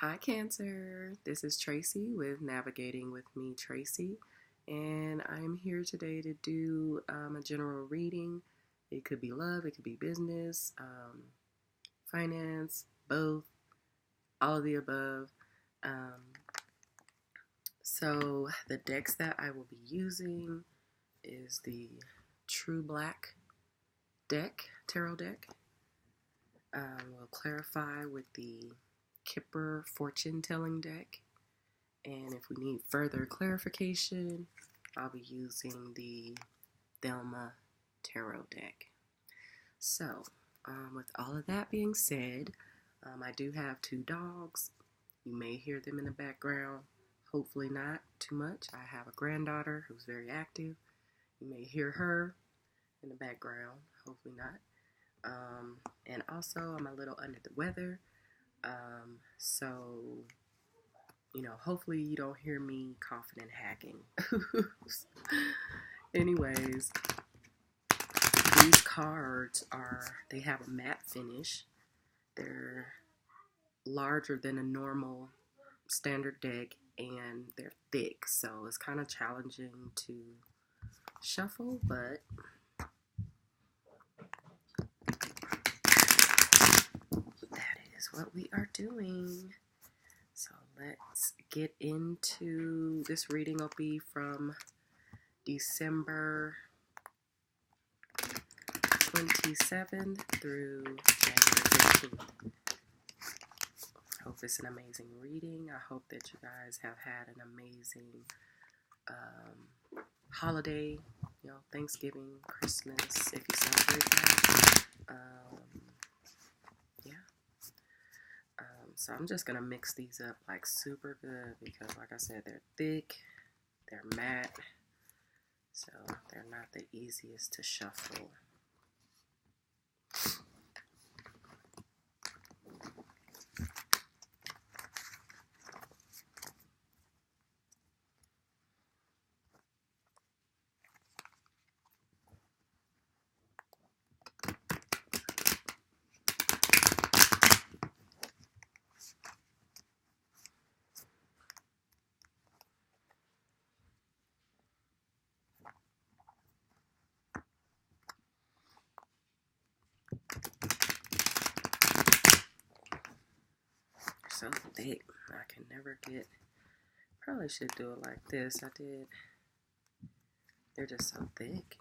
Hi, Cancer. This is Tracy with Navigating with Me, Tracy, and I'm here today to do a general reading. It could be love, it could be business, finance, both, all of the above. Um, so, the decks that I will be using is the True Black deck, tarot deck. We'll clarify with the Kipper fortune telling deck. And if we need further clarification, I'll be using the Thelma Tarot deck. So, with all of that being said, I do have two dogs. You may hear them in the background. Hopefully not too much. I have a granddaughter who's very active. You may hear her in the background. Hopefully not. And also, I'm a little under the weather. So, hopefully you don't hear me coughing and hacking. Anyways, these cards they have a matte finish. They're larger than a normal standard deck and they're thick. So it's kind of challenging to shuffle, but that is what we are doing. So let's get into this reading. Will be from December 27th through January 15th. Hope it's an amazing reading. I hope that you guys have had an amazing holiday, Thanksgiving, Christmas, if you celebrate that. So I'm just going to mix these up like super good because, like I said, they're thick, they're matte, so they're not the easiest to shuffle. So thick. I can never get. Probably should do it like this. They're just so thick.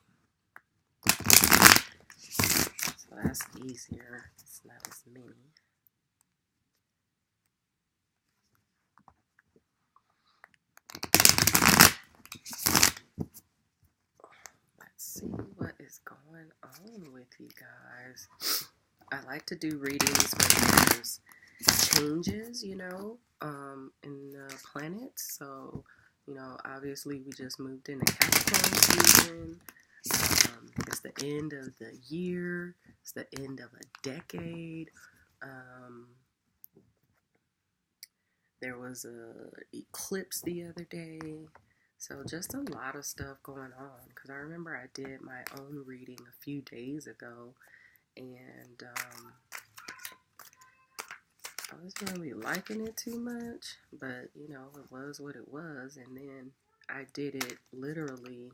So that's easier. It's not as many. Let's see what is going on with you guys. I like to do readings when there's changes, in the planets. So, obviously we just moved into Capricorn season. It's the end of the year. It's the end of a decade. There was a eclipse the other day. So just a lot of stuff going on. Because I remember I did my own reading a few days ago. And I wasn't really liking it too much, but it was what it was. And then I did it literally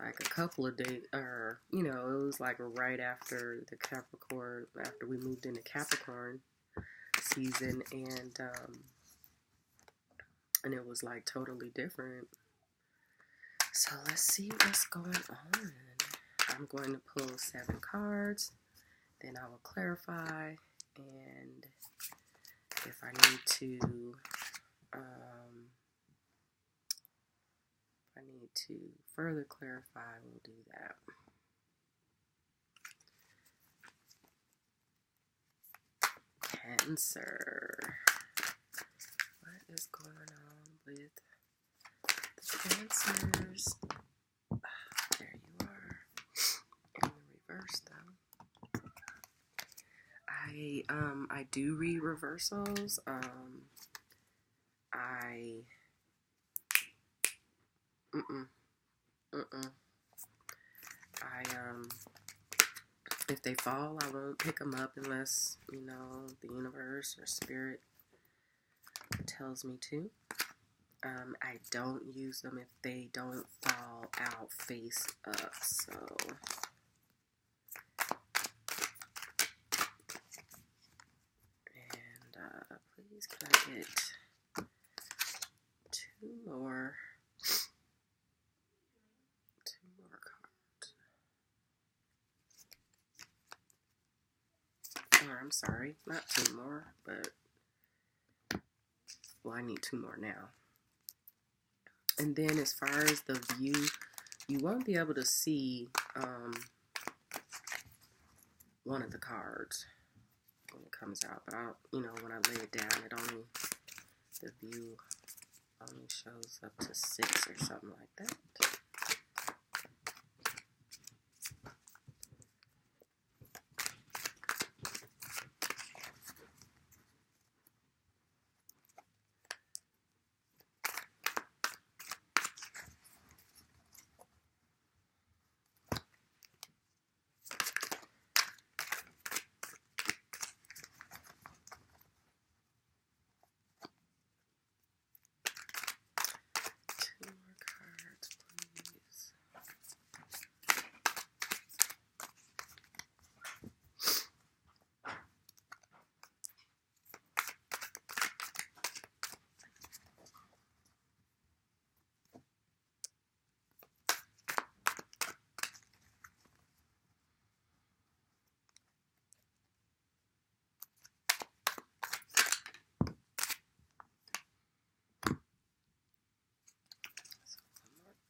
like a couple of days, or it was like right after after we moved into Capricorn season, and it was like totally different. So let's see what's going on. I'm going to pull 7 cards, then I will clarify, and if I need to further clarify, we'll do that. Cancer. What is going on with the Cancers? There you are. In the reverse, though. I do read reversals. If they fall, I won't pick them up unless, the universe or spirit tells me to. I don't use them if they don't fall out face up, so please can I get two more cards? Or I'm sorry, not two more, but well, I need two more now. And then as far as the view, you won't be able to see one of the cards when it comes out, but when I lay it down, the view only shows up to 6 or something like that.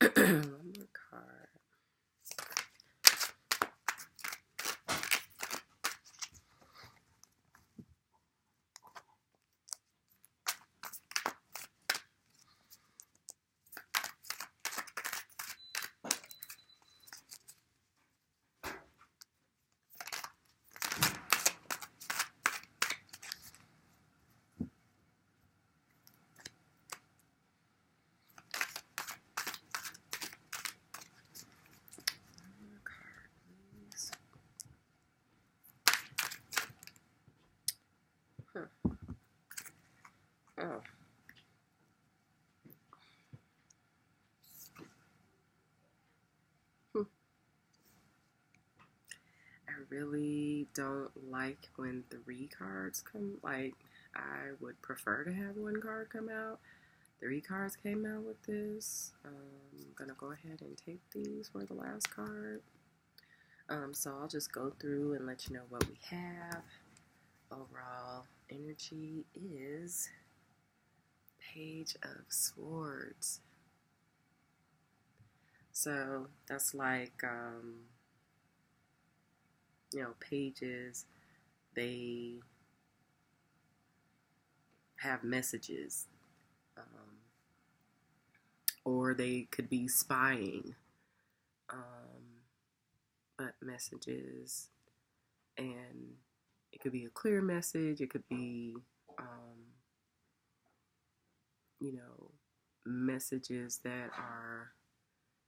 One more card. Oh. I really don't like when 3 cards come. Like, I would prefer to have 1 card come out. 3 cards came out with this. I'm gonna go ahead and take these for the last card. So I'll just go through and let you know what we have. Overall energy is Page of Swords. So that's like, pages, they have messages, or they could be spying, but messages, and it could be a clear message, it could be, messages that are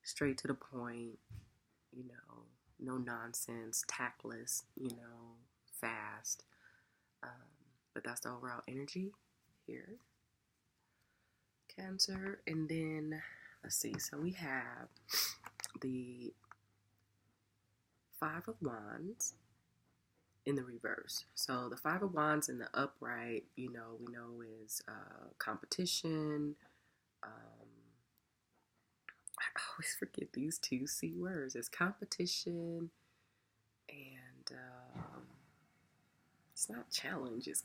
straight to the point, no nonsense, tactless, fast. But that's the overall energy here. Cancer. And then, let's see, so we have the 5 of Wands in the reverse. So the 5 of Wands in the upright, we know is competition. I always forget these 2 C words. It's competition and it's not challenge. It's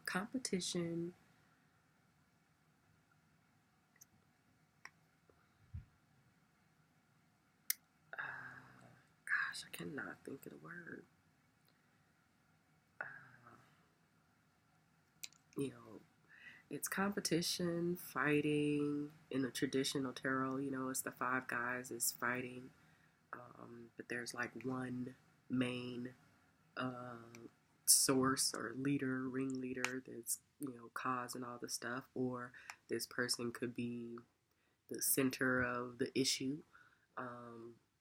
competition. Gosh, I cannot think of the word. It's competition, fighting. In the traditional tarot, it's the 5 guys is fighting. But there's like one main source or leader, ringleader that's, causing all the stuff. Or this person could be the center of the issue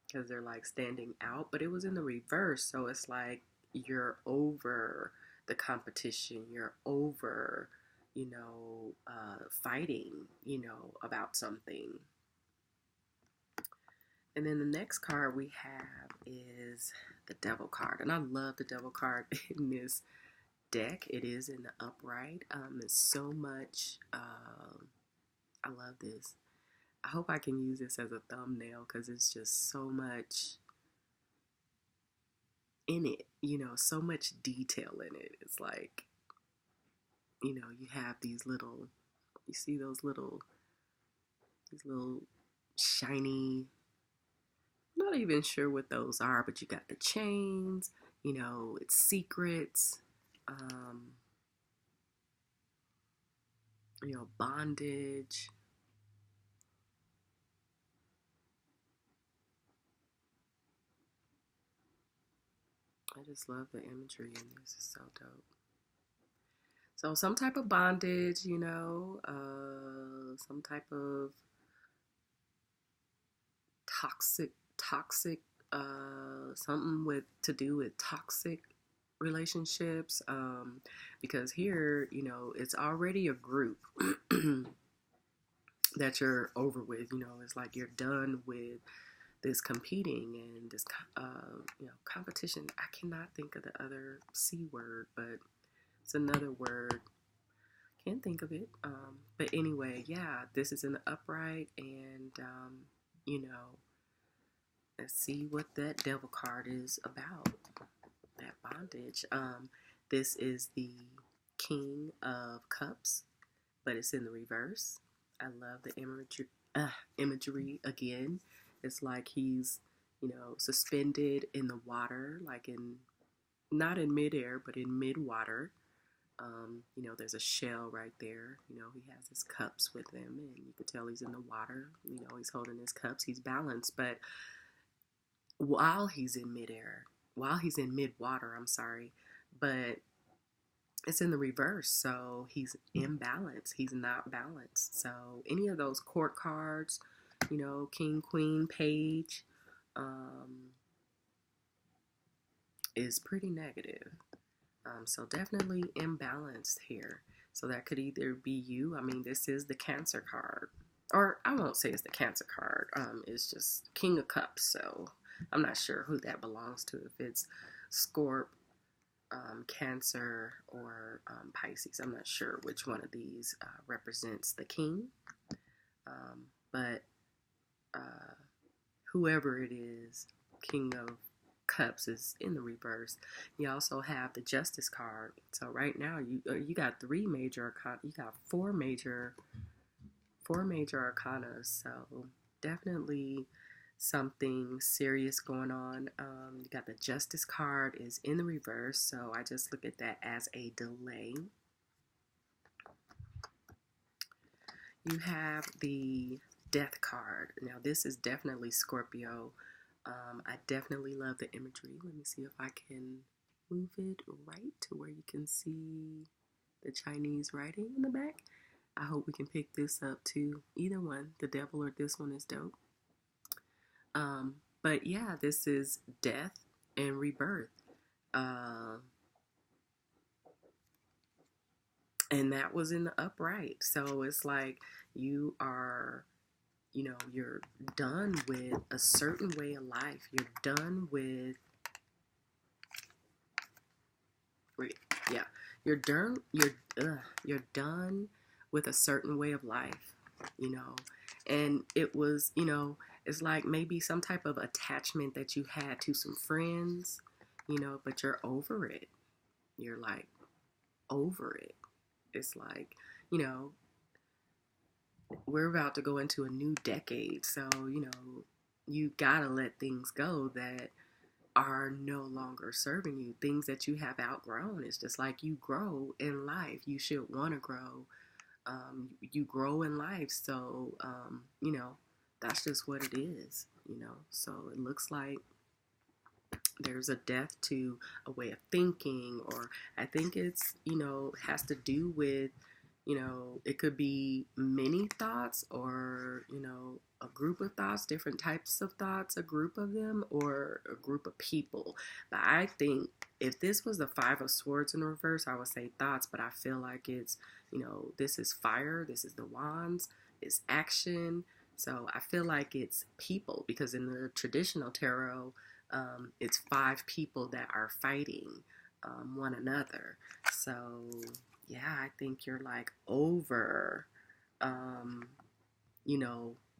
because they're like standing out. But it was in the reverse. So it's like you're over the competition. You're over fighting, about something. And then the next card we have is the Devil card. And I love the Devil card in this deck. It is in the upright. It's so much. I love this. I hope I can use this as a thumbnail because it's just so much in it, so much detail in it. It's like, you have you see these little shiny, not even sure what those are, but you got the chains, it's secrets, bondage. I just love the imagery in this. It's so dope. So some type of bondage, some type of toxic, something to do with toxic relationships. Because here, it's already a group that you're over with. It's like you're done with this competing and this, competition. I cannot think of the other C word, but it's another word. Can't think of it. But anyway, yeah, this is in the upright, and let's see what that Devil card is about. That bondage. This is the King of Cups, but it's in the reverse. I love the imagery again. It's like he's, suspended in the water, like not in midair, but in mid-water. There's a shell right there. He has his cups with him, and you can tell he's in the water. He's holding his cups. He's balanced, but while he's in mid-water, I'm sorry, but it's in the reverse, so he's imbalanced. He's not balanced. So any of those court cards, King, Queen, Page, is pretty negative. So definitely imbalanced here. So that could either be you. I mean, this is the Cancer card. Or I won't say it's the Cancer card. It's just King of Cups. So I'm not sure who that belongs to. If it's Scorp, Cancer, or Pisces. I'm not sure which one of these represents the king. But whoever it is, King of Cups is in the reverse. You also have the Justice card. So right now you got three major arcana. You got four major arcana. So definitely something serious going on. You got the Justice card is in the reverse. So I just look at that as a delay. You have the Death card. Now this is definitely Scorpio. I definitely love the imagery. Let me see if I can move it right to where you can see the Chinese writing in the back. I hope we can pick this up too. Either one, the Devil or this one, is dope. But yeah, this is death and rebirth. And that was in the upright. So it's like you are, you're done with a certain way of life. You're done with, you're done with a certain way of life, and it was, it's like maybe some type of attachment that you had to some friends, but you're over it. You're like over it. It's like, we're about to go into a new decade. So, you gotta let things go that are no longer serving you. Things that you have outgrown. It's just like you grow in life. You should want to grow. You grow in life. So, that's just what it is, So it looks like there's a death to a way of thinking, or I think it's, has to do with, it could be many thoughts, or, a group of thoughts, different types of thoughts, a group of them, or a group of people. But I think if this was the Five of Swords in reverse, I would say thoughts, but I feel like it's, this is fire, this is the wands, it's action. So I feel like it's people, because in the traditional tarot, it's 5 people that are fighting one another. So yeah, I think you're like over,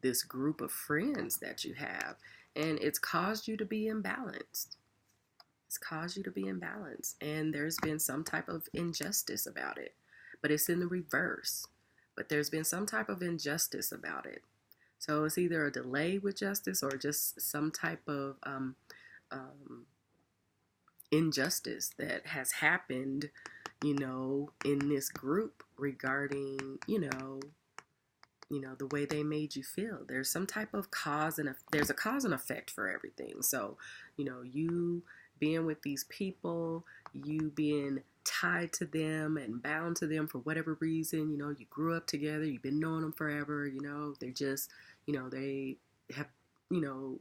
this group of friends that you have, and it's caused you to be imbalanced. It's caused you to be imbalanced, and there's been some type of injustice about it, but it's in the reverse. But there's been some type of injustice about it. So it's either a delay with justice or just some type of injustice that has happened, in this group regarding, the way they made you feel. There's some type of there's a cause and effect for everything. So, you being with these people, you being tied to them and bound to them for whatever reason, you grew up together, you've been knowing them forever, they're just, they have, you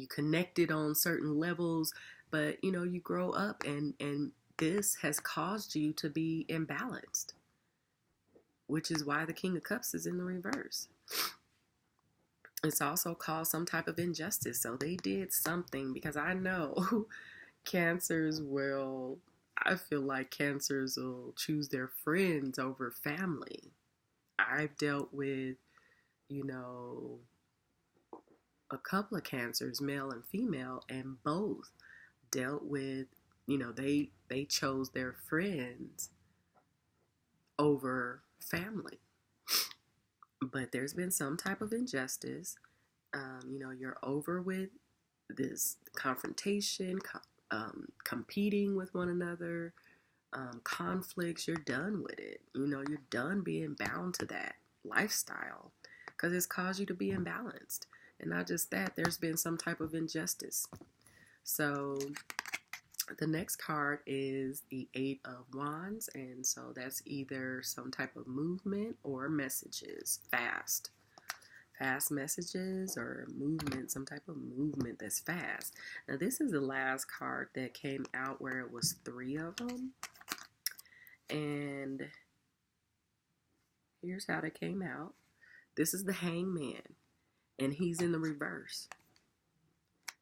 connected on certain levels, but, you grow up and this has caused you to be imbalanced, which is why the King of Cups is in the reverse. It's also caused some type of injustice. So they did something, because I know I feel like Cancers will choose their friends over family. I've dealt with, a couple of Cancers, male and female, and both dealt with, they chose their friends over family. But there's been some type of injustice. You're over with this confrontation, competing with one another, conflicts. You're done with it. You're done being bound to that lifestyle, because it's caused you to be imbalanced. And not just that, there's been some type of injustice. So the next card is the 8 of Wands, and so that's either some type of movement or messages, fast messages or movement, some type of movement that's fast. Now this is the last card that came out, where it was 3 of them, and here's how they came out. This is the Hangman, and he's in the reverse.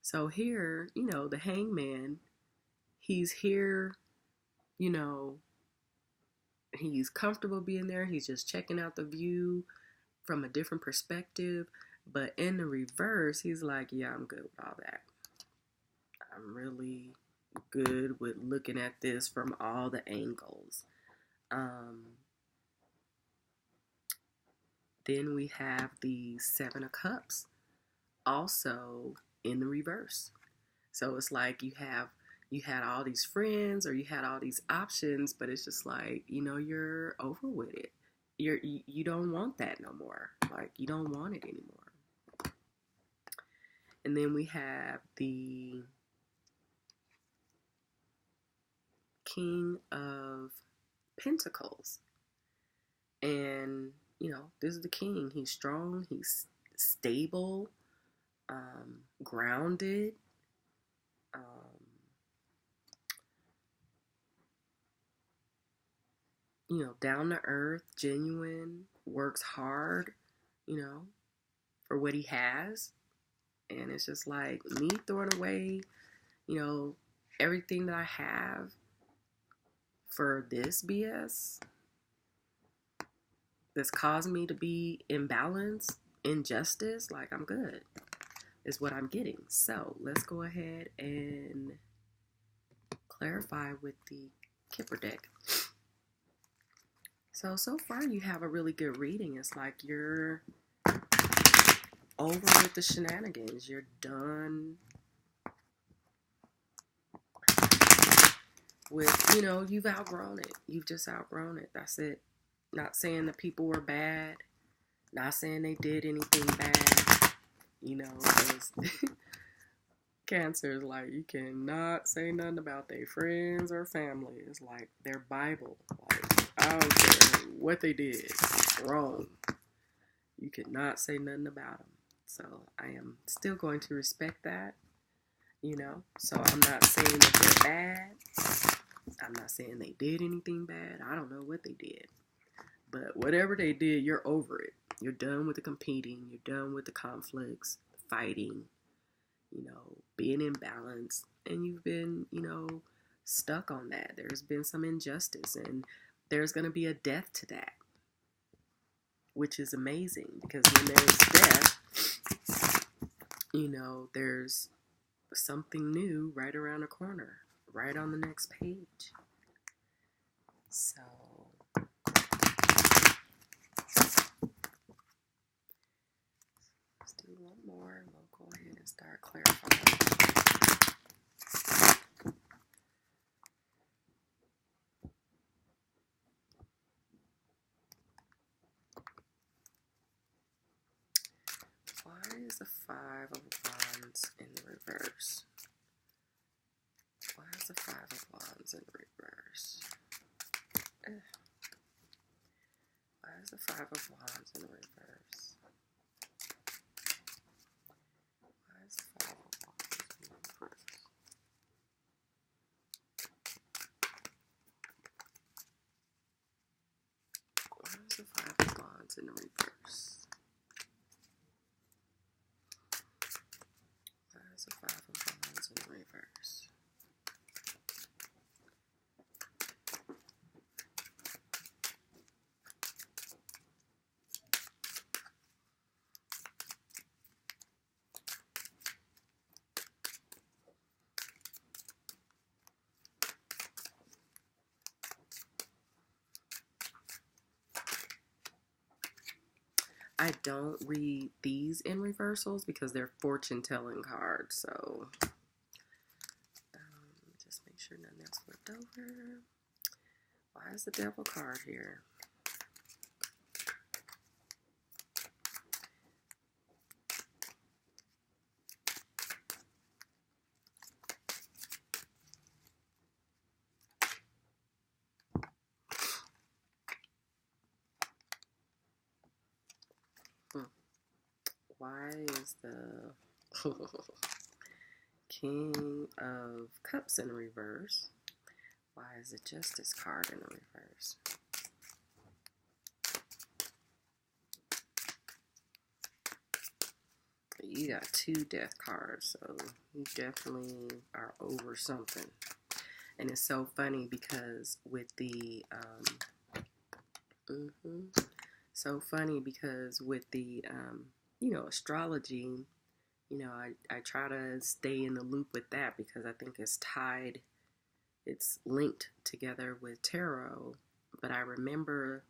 So here, the Hangman, he's here, he's comfortable being there. He's just checking out the view from a different perspective. But in the reverse, he's like, yeah, I'm good with all that. I'm really good with looking at this from all the angles. Then we have the 7 of Cups, also in the reverse. So it's like you had all these friends, or you had all these options, but it's just like, you're over with it. You don't want that no more. Like, you don't want it anymore. And then we have the King of Pentacles. And, this is the king. He's strong. He's stable, grounded, down to earth, genuine, works hard, for what he has. And it's just like me throwing away, everything that I have for this BS that's caused me to be imbalanced, injustice. Like, I'm good, is what I'm getting. So let's go ahead and clarify with the Kipper deck. So far you have a really good reading. It's like you're over with the shenanigans. You're done with, you've outgrown it. You've just outgrown it. That's it. Not saying the people were bad. Not saying they did anything bad. Because Cancer is like, you cannot say nothing about their friends or family. It's like their Bible. Like, I don't care what they did. It's wrong. You cannot say nothing about them. So I am still going to respect that, So I'm not saying that they're bad. I'm not saying they did anything bad. I don't know what they did. But whatever they did, you're over it. You're done with the competing. You're done with the conflicts, the fighting, being imbalanced. And you've been, stuck on that. There's been some injustice, and there's going to be a death to that, which is amazing, because when there's death, there's something new right around the corner, right on the next page. So let's do one more. We'll go ahead and start clarifying. Why is the Five of Wands in reverse? Why is the Five of Wands in reverse? Why is the Five of Wands in reverse? Why is the Five of Wands in reverse? Why is the Five of Wands in reverse? Why is the Five of Wands in reverse? I don't read these in reversals because they're fortune-telling cards. So just make sure nothing else flipped over. Why is the Devil card here? Why is the King of Cups in reverse? Why is the Justice card in the reverse? You got two death cards, so you definitely are over something. And it's so funny because with the astrology, I try to stay in the loop with that because I think it's linked together with tarot. But I remember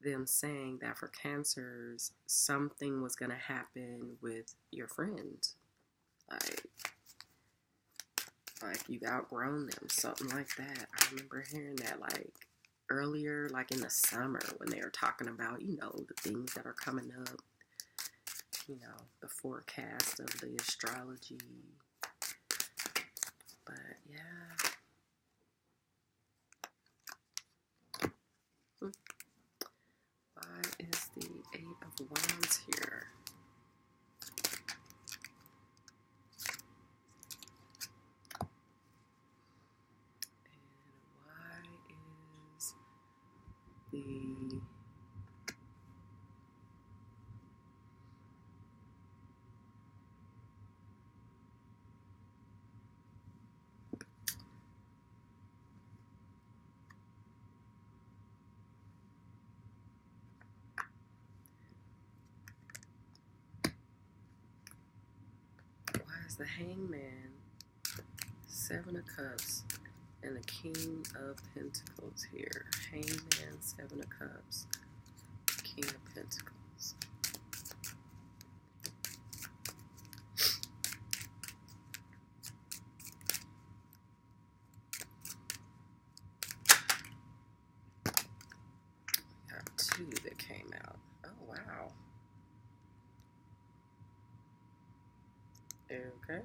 them saying that for Cancers, something was going to happen with your friends. Like you've outgrown them, something like that. I remember hearing that earlier, in the summer when they were talking about, the things that are coming up, the forecast of the astrology. But yeah. Why is the Eight of Wands here? And why is the the Hangman, Seven of Cups, and the King of Pentacles here? Hangman, Seven of Cups, King of Pentacles. We got two that came out. Oh, wow. Okay.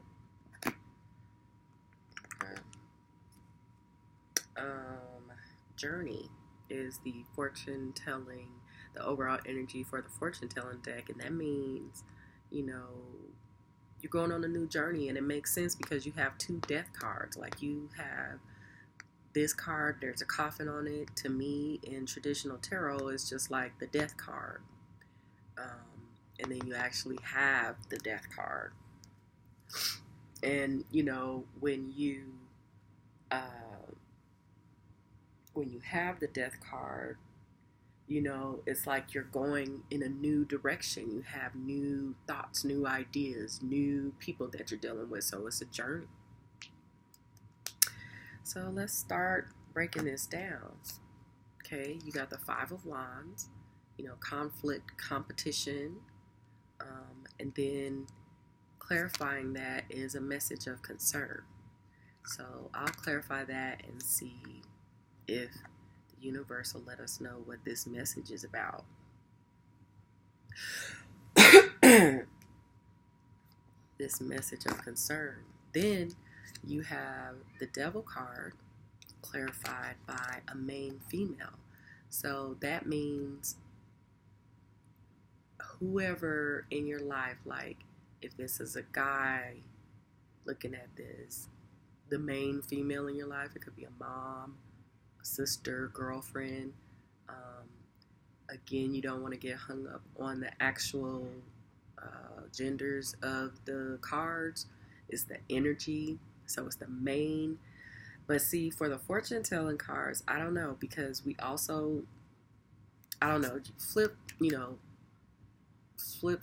Journey is the fortune telling, the overall energy for the fortune telling deck, and that means, you're going on a new journey, and it makes sense because you have two death cards. Like you have this card, there's a coffin on it. To me, in traditional tarot, it's just like the death card. And then you actually have the death card. And, you know, when you have the death card, you know, it's like you're going in a new direction. You have new thoughts, new ideas, new people that you're dealing with. So it's a journey. So let's start breaking this down. Okay, you got the Five of Wands, you know, conflict, competition, and then clarifying that is a message of concern. So I'll clarify that and see if the universe will let us know what this message is about. This message of concern. Then you have the Devil card clarified by a main female. So that means whoever in your life, like if this is a guy looking at this, the main female in your life, it could be a mom, a sister, girlfriend. Again, you don't want to get hung up on the actual genders of the cards. It's the energy, so it's the main. But see, for the fortune telling cards, I don't know, because we also, I don't know, flip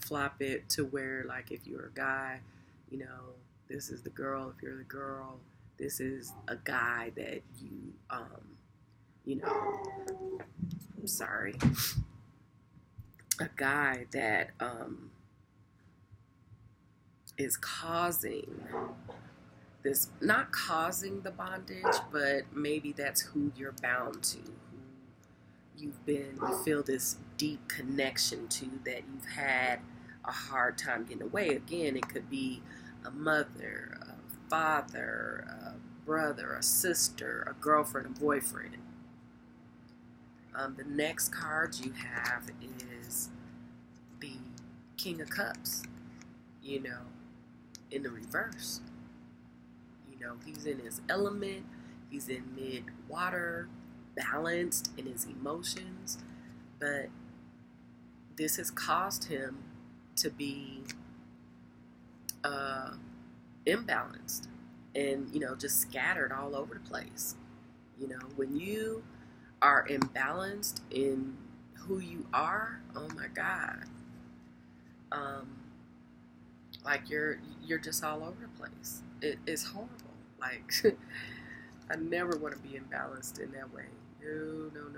flop it to where, like, if you're a guy, you know, this is the girl. If you're the girl, this is a guy that you know, I'm sorry, a guy that is causing this, not causing the bondage, but maybe that's who you're bound to, you feel this deep connection to, that you've had a hard time getting away. Again, it could be a mother, a father, a brother, a sister, a girlfriend, a boyfriend. The next card you have is the King of Cups, you know, in the reverse. You know, he's in his element, he's in mid-water, balanced in his emotions, but this has caused him to be imbalanced and, you know, just scattered all over the place. You know, when you are imbalanced in who you are, oh my God, like you're just all over the place. It's horrible. Like, I never want to be imbalanced in that way. No. Don't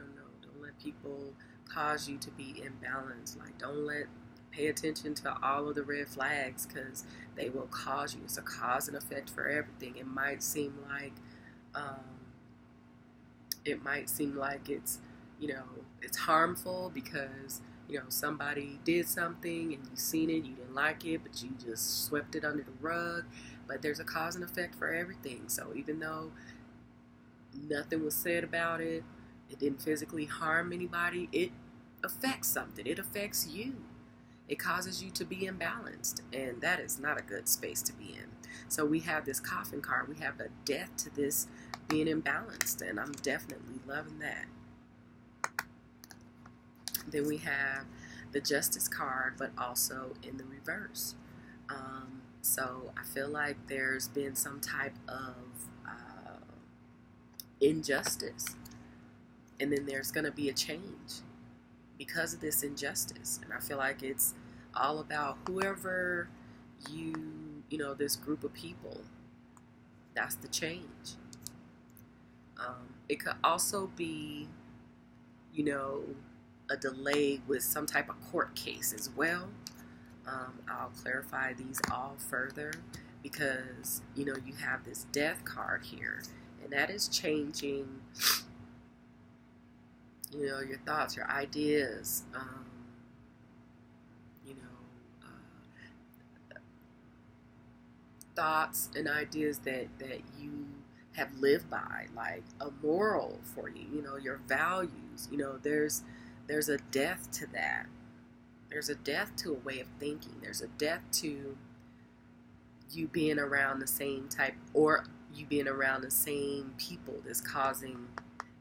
let people cause you to be imbalanced. Like, pay attention to all of the red flags, because they will cause you. It's a cause and effect for everything. It might seem like it's, you know, it's harmful because, you know, somebody did something and you seen it, you didn't like it, but you just swept it under the rug. But there's a cause and effect for everything. So even though nothing was said about it, it didn't physically harm anybody, it affects something. It affects you. It causes you to be imbalanced, and that is not a good space to be in. So we have this coffin card. We have a death to this being imbalanced, and I'm definitely loving that. Then we have the Justice card, but also in the reverse. So I feel like there's been some type of injustice, and then there's going to be a change because of this injustice. And I feel like it's all about whoever you know, this group of people, that's the change. It could also be, you know, a delay with some type of court case as well. I'll clarify these all further, because, you know, you have this death card here, and that is changing, you know, your thoughts, your ideas, you know, thoughts and ideas that you have lived by, like a moral for you, you know, your values. You know, there's a death to that. There's a death to a way of thinking. There's a death to you being around the same type, or you being around the same people that's causing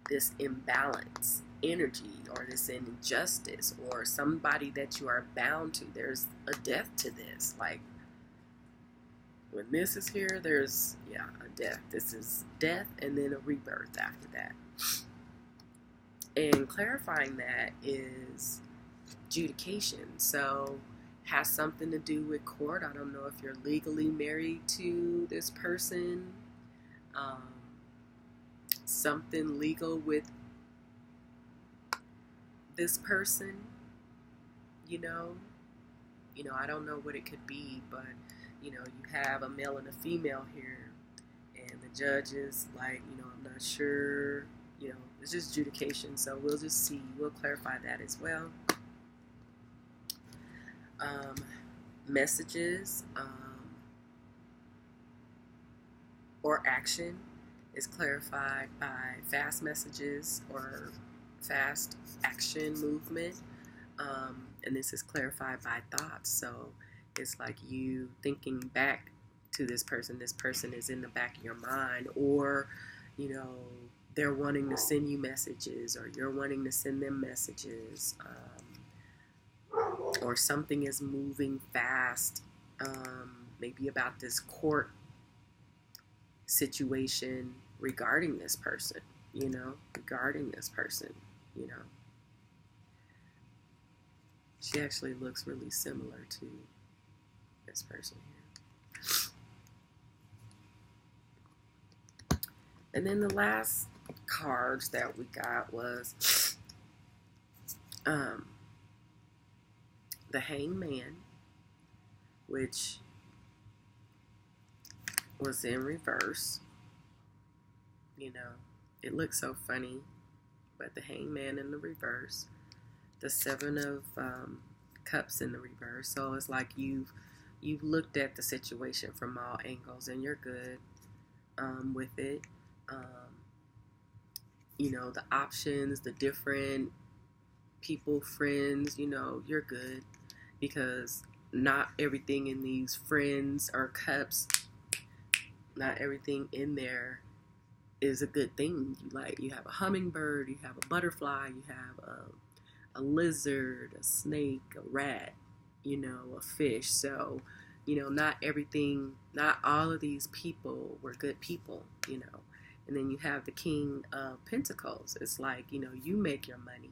this imbalance energy or this injustice or somebody that you are bound to. There's a death to this. Like when this is here, there's a death. This is death and then a rebirth after that. And clarifying that is adjudication. So has something to do with court. I don't know if you're legally married to this person. Something legal with this person, I don't know what it could be, but you have a male and a female here, and the judge is like, I'm not sure, it's just adjudication, so we'll just see, we'll clarify that as well. Messages or action is clarified by fast messages or fast action movement, and this is clarified by thoughts. So it's like you thinking back to this person is in the back of your mind, or they're wanting to send you messages, or you're wanting to send them messages, or something is moving fast, maybe about this court situation regarding this person, She actually looks really similar to this person here. And then the last cards that we got was the Hangman, which was in reverse. It looks so funny, but the Hangman in the reverse, the Seven of Cups in the reverse. So it's like you've looked at the situation from all angles, and you're good with it. The options, the different people, friends, you're good, because not everything in these friends or cups, not everything in there is a good thing. You have a hummingbird, you have a butterfly, you have a lizard, a snake, a rat, a fish. So, not everything, not all of these people were good people, And then you have the King of Pentacles. It's like, you make your money.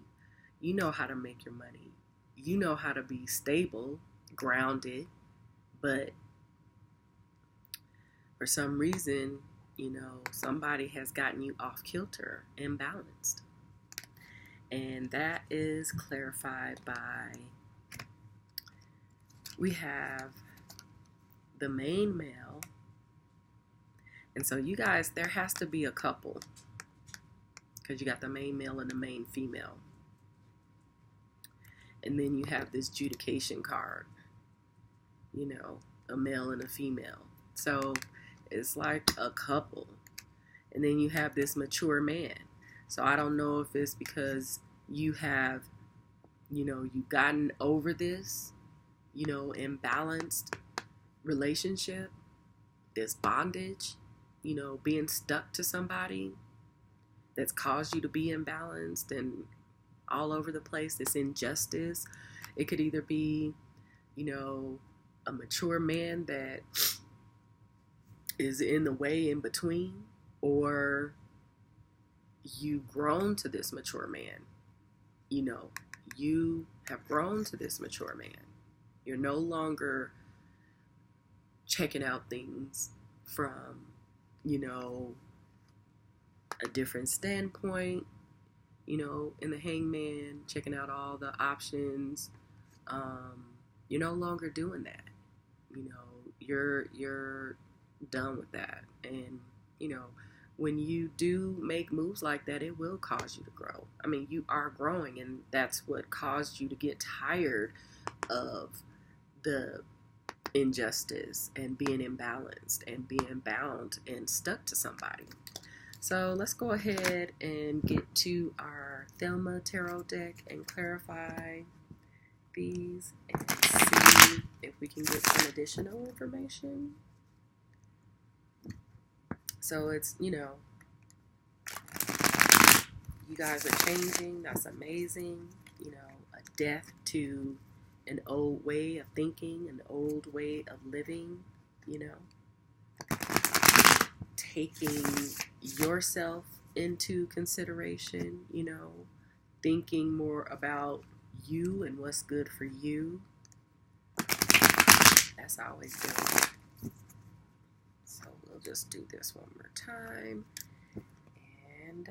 You know how to make your money. You know how to be stable, grounded, but for some reason, somebody has gotten you off kilter, imbalanced. And that is clarified by, we have the main male. And so you guys, there has to be a couple, because you got the main male and the main female. And then you have this adjudication card, a male and a female. So it's like a couple. And then you have this mature man. So I don't know if it's because you have, you've gotten over this, imbalanced relationship, this bondage, being stuck to somebody that's caused you to be imbalanced and all over the place, this injustice. It could either be, a mature man that is in the way in between, or you've grown to this mature man. You have grown to this mature man. You're no longer checking out things from, a different standpoint, in the Hangman, checking out all the options. You're no longer doing that. You're done with that. And, when you do make moves like that, it will cause you to grow. I mean, you are growing, and that's what caused you to get tired of the injustice and being imbalanced and being bound and stuck to somebody. So let's go ahead and get to our Thelma Tarot deck and clarify these and see if we can get some additional information. So it's, you guys are changing. That's amazing. A death to an old way of thinking, an old way of living, you know, taking yourself into consideration, thinking more about you and what's good for you. That's always good. So we'll just do this one more time. And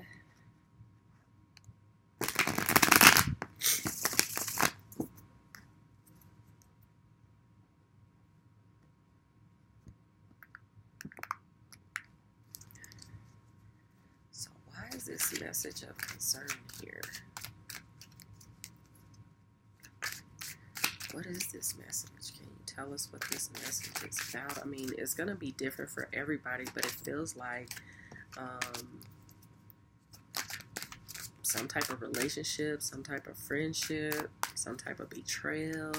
so why is this message of concern here? What is this message? Can you tell us what this message is about? I mean, it's going to be different for everybody, but it feels like some type of relationship, some type of friendship, some type of betrayal.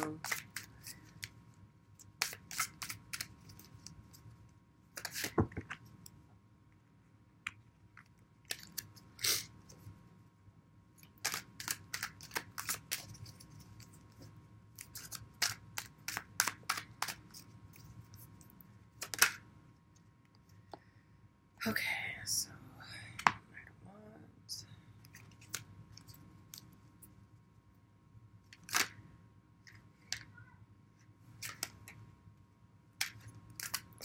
Okay, so Knight of Wands.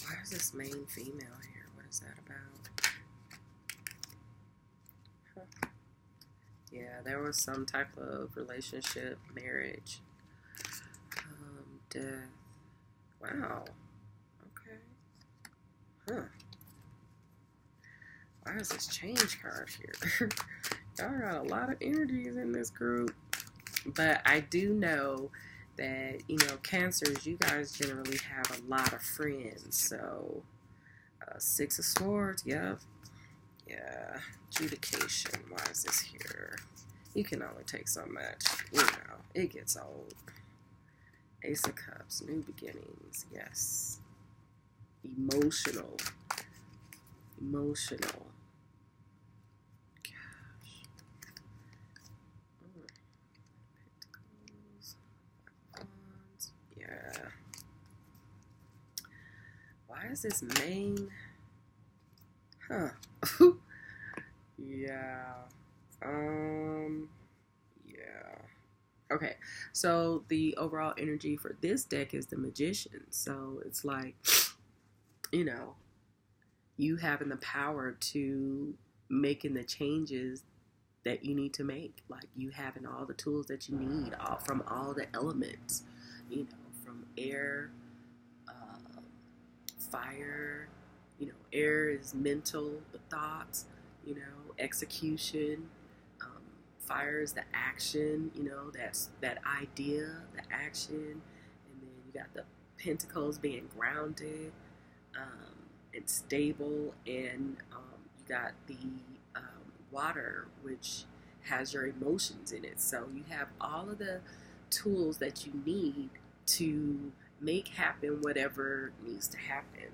Why is this main female here? What is that about? Huh. Yeah, there was some type of relationship, marriage, death. Wow. Okay. Huh. Why is this change card here? Y'all got a lot of energies in this group. But I do know that, Cancers, you guys generally have a lot of friends. So, Six of Swords, yep. Yeah, adjudication. Why is this here? You can only take so much. It gets old. Ace of Cups, new beginnings. Yes. Emotional. Yeah. Why is this main? Huh. Yeah. Yeah. Okay. So the overall energy for this deck is the Magician. So it's like, you having the power to making the changes that you need to make. Like you having all the tools that you need from all the elements, from air, fire, air is mental, the thoughts, execution. Fire is the action, that's that idea, the action. And then you got the pentacles being grounded and stable. And you got the water, which has your emotions in it. So you have all of the tools that you need to make happen whatever needs to happen.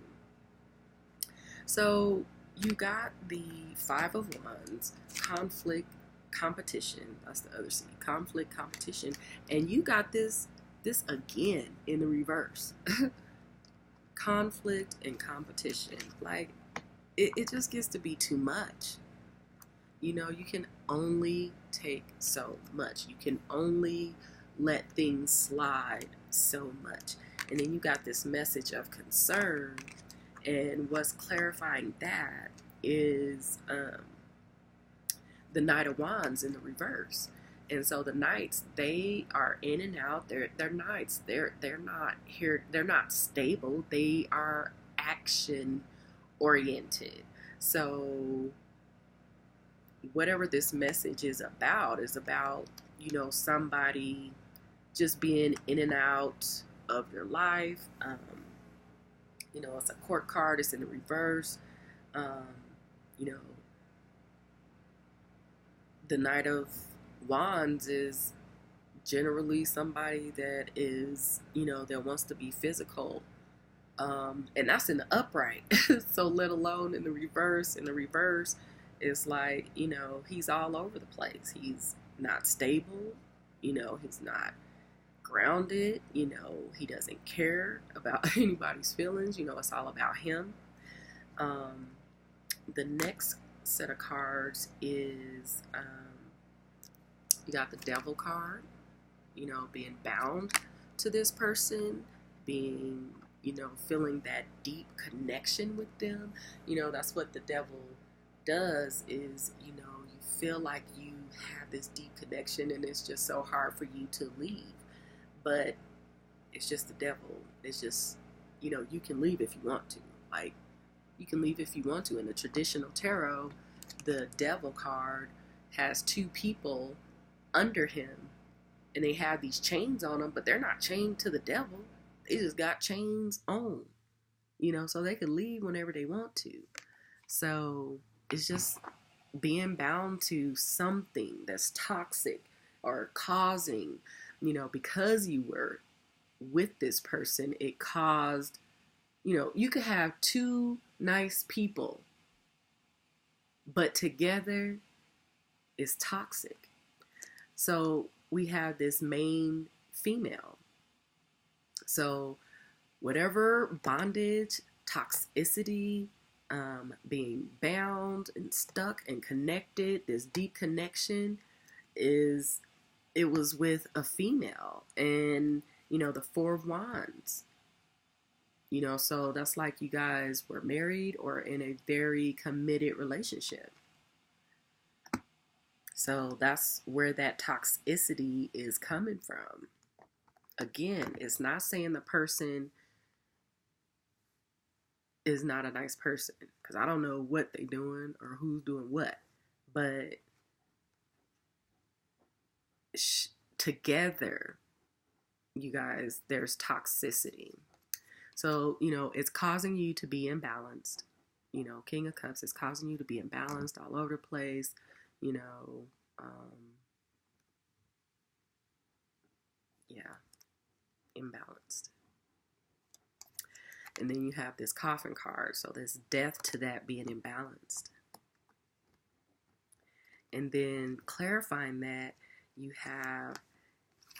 So you got the Five of Wands, conflict, competition. That's the other C. Conflict, competition. And you got this again in the reverse. Conflict and competition. Like, it just gets to be too much. You can only take so much. You can only let things slide so much. And then you got this message of concern. And what's clarifying that is the Knight of Wands in the reverse. And so the Knights, they are in and out. They're Knights. They're not here. They're not stable. They are action oriented. So whatever this message is about, somebody just being in and out of your life. It's a court card. It's in the reverse. The Knight of Wands is generally somebody that is, that wants to be physical And that's in the upright. So let alone in the reverse. In the reverse, it's like, he's all over the place. He's not stable. He's not grounded. He doesn't care about anybody's feelings. It's all about him. The next set of cards is you got the Devil card, being bound to this person, being, feeling that deep connection with them. That's what the devil does is, you feel like you have this deep connection and it's just so hard for you to leave. But it's just the devil. It's just, you can leave if you want to. Like, you can leave if you want to. In the traditional tarot, the Devil card has two people under him and they have these chains on them, but they're not chained to the devil. They just got chains on, so they can leave whenever they want to. So it's just being bound to something that's toxic or causing, because you were with this person, it caused, you could have two nice people, but together it's toxic. So we have this main female. So whatever bondage, toxicity, being bound and stuck and connected, this deep connection it was with a female. And, the Four of Wands, so that's like you guys were married or in a very committed relationship. So that's where that toxicity is coming from. Again, it's not saying the person is not a nice person, because I don't know what they're doing or who's doing what, but together, you guys, there's toxicity. So, it's causing you to be imbalanced. King of Cups is causing you to be imbalanced all over the place, imbalanced. And then you have this Coffin card. So there's death to that being imbalanced. And then clarifying that, you have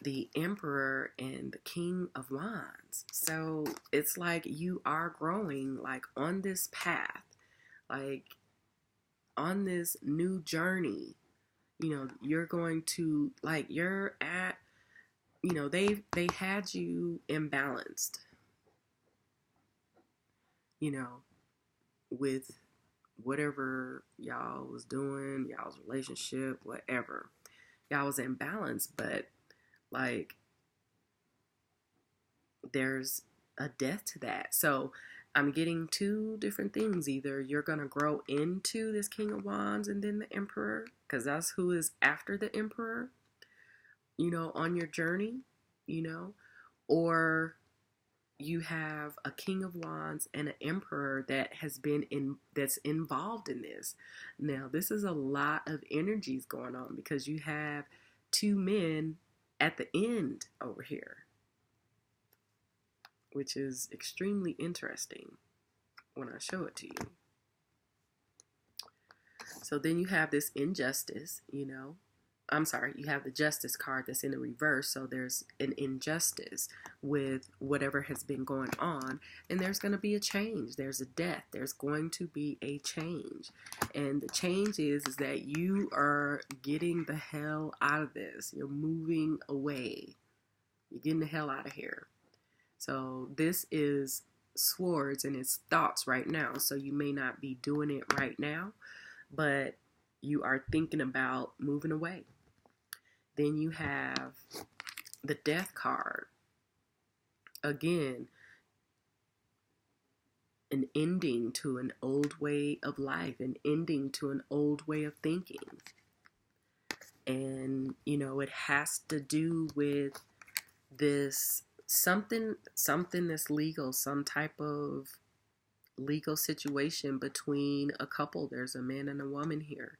the Emperor and the King of Wands. So it's like you are growing, like, on this path, like on this new journey. You're going to, like, you're at, they had you imbalanced, with whatever y'all was doing, y'all's relationship, whatever. Y'all was imbalanced, but, like, there's a death to that. So I'm getting two different things. Either you're going to grow into this King of Wands and then the Emperor, because that's who is after the Emperor, on your journey, or you have a King of Wands and an Emperor that has been that's involved in this. Now, this is a lot of energies going on because you have two men at the end over here, which is extremely interesting when I show it to you. So then you have this injustice, you have the Justice card that's in the reverse. So there's an injustice with whatever has been going on, and there's going to be a change. There's a death. There's going to be a change. And the change is that you are getting the hell out of this. You're moving away. You're getting the hell out of here. So this is swords and it's thoughts right now. So you may not be doing it right now, but you are thinking about moving away. Then you have the Death card. Again, an ending to an old way of life, an ending to an old way of thinking. And, it has to do with this something that's legal, some type of legal situation between a couple. There's a man and a woman here.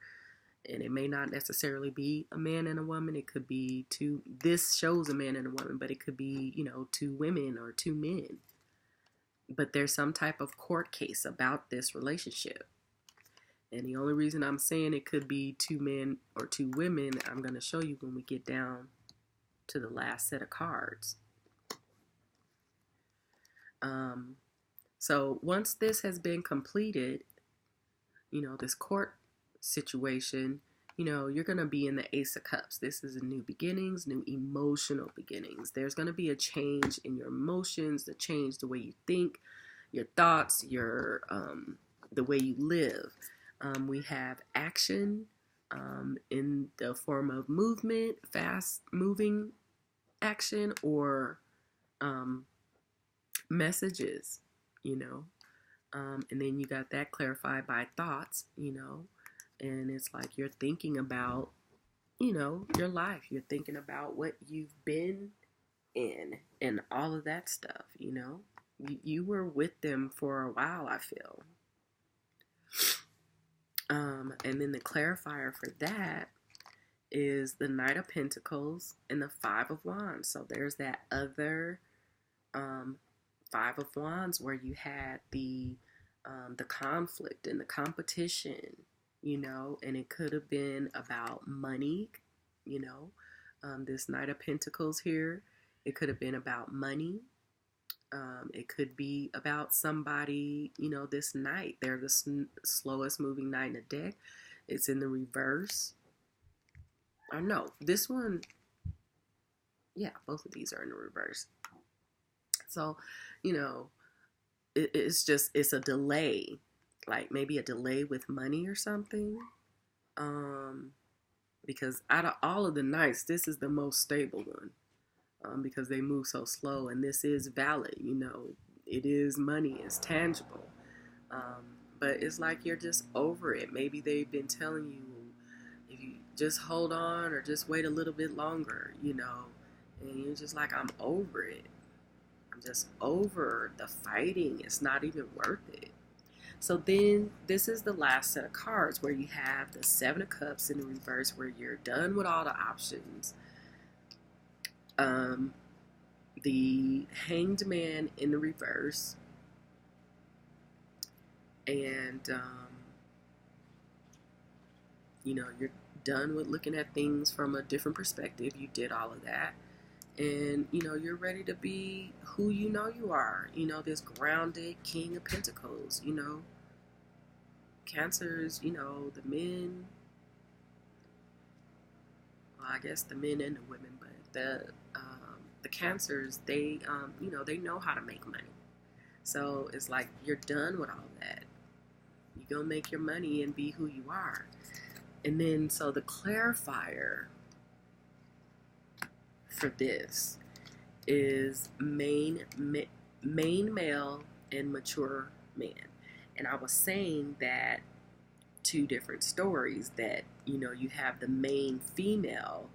And it may not necessarily be a man and a woman. It could be two. This shows a man and a woman, but it could be, two women or two men. but there's some type of court case about this relationship. And the only reason I'm saying it could be two men or two women, I'm going to show you when we get down to the last set of cards. So once this has been completed, this court situation, you're going to be in the Ace of Cups. This is a new beginnings, new emotional beginnings. There's going to be a change in your emotions, the change the way you think, your thoughts, your the way you live. We have action in the form of movement, fast moving action, or messages, and then you got that clarified by thoughts, and it's like you're thinking about, your life. You're thinking about what you've been in and all of that stuff, You were with them for a while, I feel. And then the clarifier for that is the Knight of Pentacles and the Five of Wands. So there's that other Five of Wands where you had the conflict and the competition, and it could have been about money, this Knight of Pentacles here. It could have been about money. It could be about somebody, this knight. They're the slowest moving knight in the deck. It's in the reverse. Or no, this one, yeah, both of these are in the reverse. So, it's a delay, like maybe a delay with money or something. Because out of all of the knights, this is the most stable one. Because they move so slow, and this is valid, it is money, it's tangible. But it's like you're just over it. Maybe they've been telling you, if you just hold on or just wait a little bit longer, and you're just like, I'm over it. I'm just over the fighting. It's not even worth it. So then this is the last set of cards where you have the Seven of Cups in the reverse, where you're done with all the options. The Hanged Man in the reverse, and you're done with looking at things from a different perspective. You did all of that, and you're ready to be who you are. This grounded King of Pentacles. Cancers. The men. Well, I guess the men and the women, but the Cancers, they they know how to make money. So it's like you're done with all that. You're gonna make your money and be who you are. And then so the clarifier for this is main male and mature man. And I was saying that two different stories, that you have the main female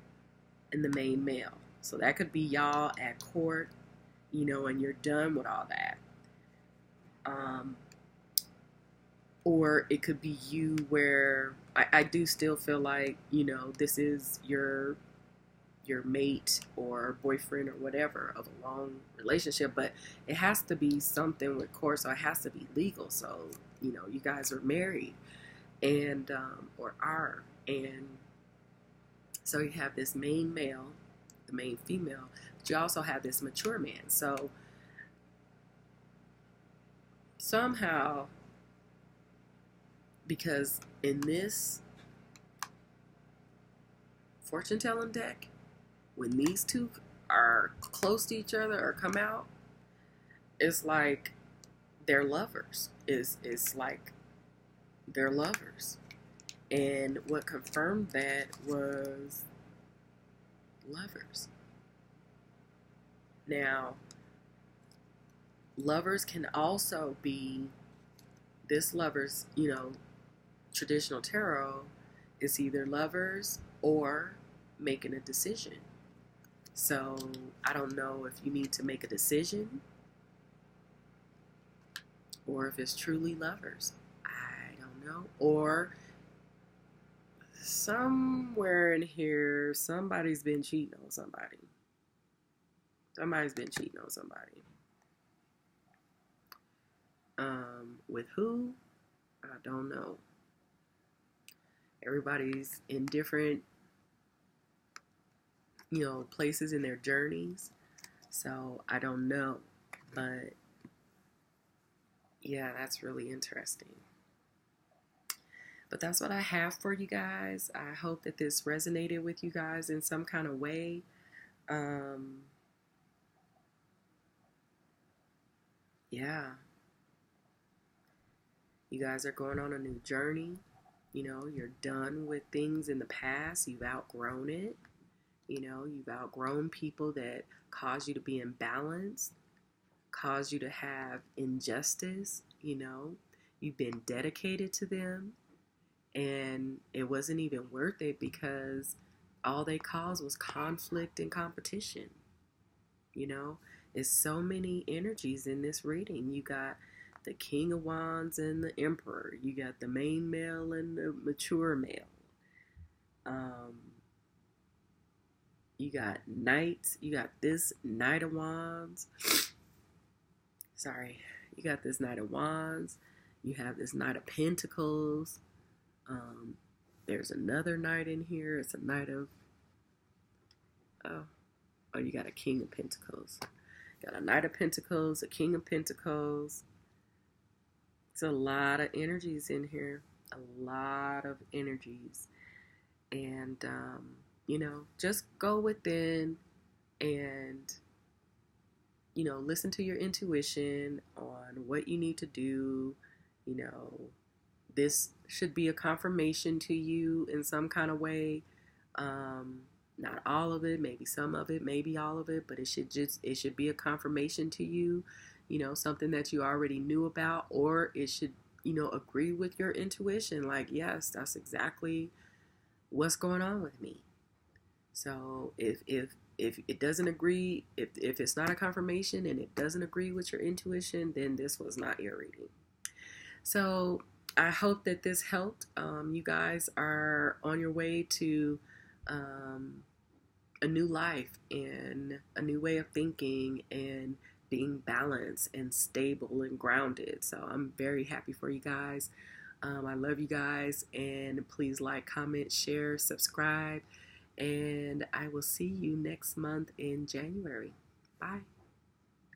and the main male. So that could be y'all at court, and you're done with all that. Or it could be you where I do still feel like, this is your mate or boyfriend or whatever of a long relationship, but it has to be something with court, so it has to be legal. So, you guys are married and, or are, and so you have this main male, the main female, but you also have this mature man. So somehow, because in this fortune telling deck, when these two are close to each other or come out, it's like they're lovers. It's like they're lovers. And what confirmed that was lovers. Now, lovers can also be, this lovers, traditional tarot is either lovers or making a decision. So I don't know if you need to make a decision or if it's truly lovers. I don't know. Or somewhere in here, somebody's been cheating on somebody. Somebody's been cheating on somebody. With who? I don't know. Everybody's in different, places in their journeys. So I don't know. But yeah, that's really interesting. But that's what I have for you guys. I hope that this resonated with you guys in some kind of way. Um, yeah, you guys are going on a new journey. You're done with things in the past. You've outgrown it. You've outgrown people that cause you to be imbalanced, cause you to have injustice. You've been dedicated to them, and it wasn't even worth it because all they caused was conflict and competition. You know, it's so many energies in this reading. You got the King of Wands and the Emperor. You got the main male and the mature male. Um, you got Knights. You got this Knight of Wands. Sorry. You got this Knight of Wands. You have this Knight of Pentacles. There's another Knight in here. It's a Knight of... Oh, you got a King of Pentacles. Got a Knight of Pentacles, a King of Pentacles. It's a lot of energies in here. A lot of energies. And, just go within and, listen to your intuition on what you need to do. This should be a confirmation to you in some kind of way. Not all of it, maybe some of it, maybe all of it, but it should be a confirmation to you, something that you already knew about, or it should, agree with your intuition. Like, yes, that's exactly what's going on with me. So if it doesn't agree, if it's not a confirmation and it doesn't agree with your intuition, then this was not your reading. So I hope that this helped. You guys are on your way to a new life and a new way of thinking and being balanced and stable and grounded. So I'm very happy for you guys. I love you guys, and please like, comment, share, subscribe, and I will see you next month in January. Bye.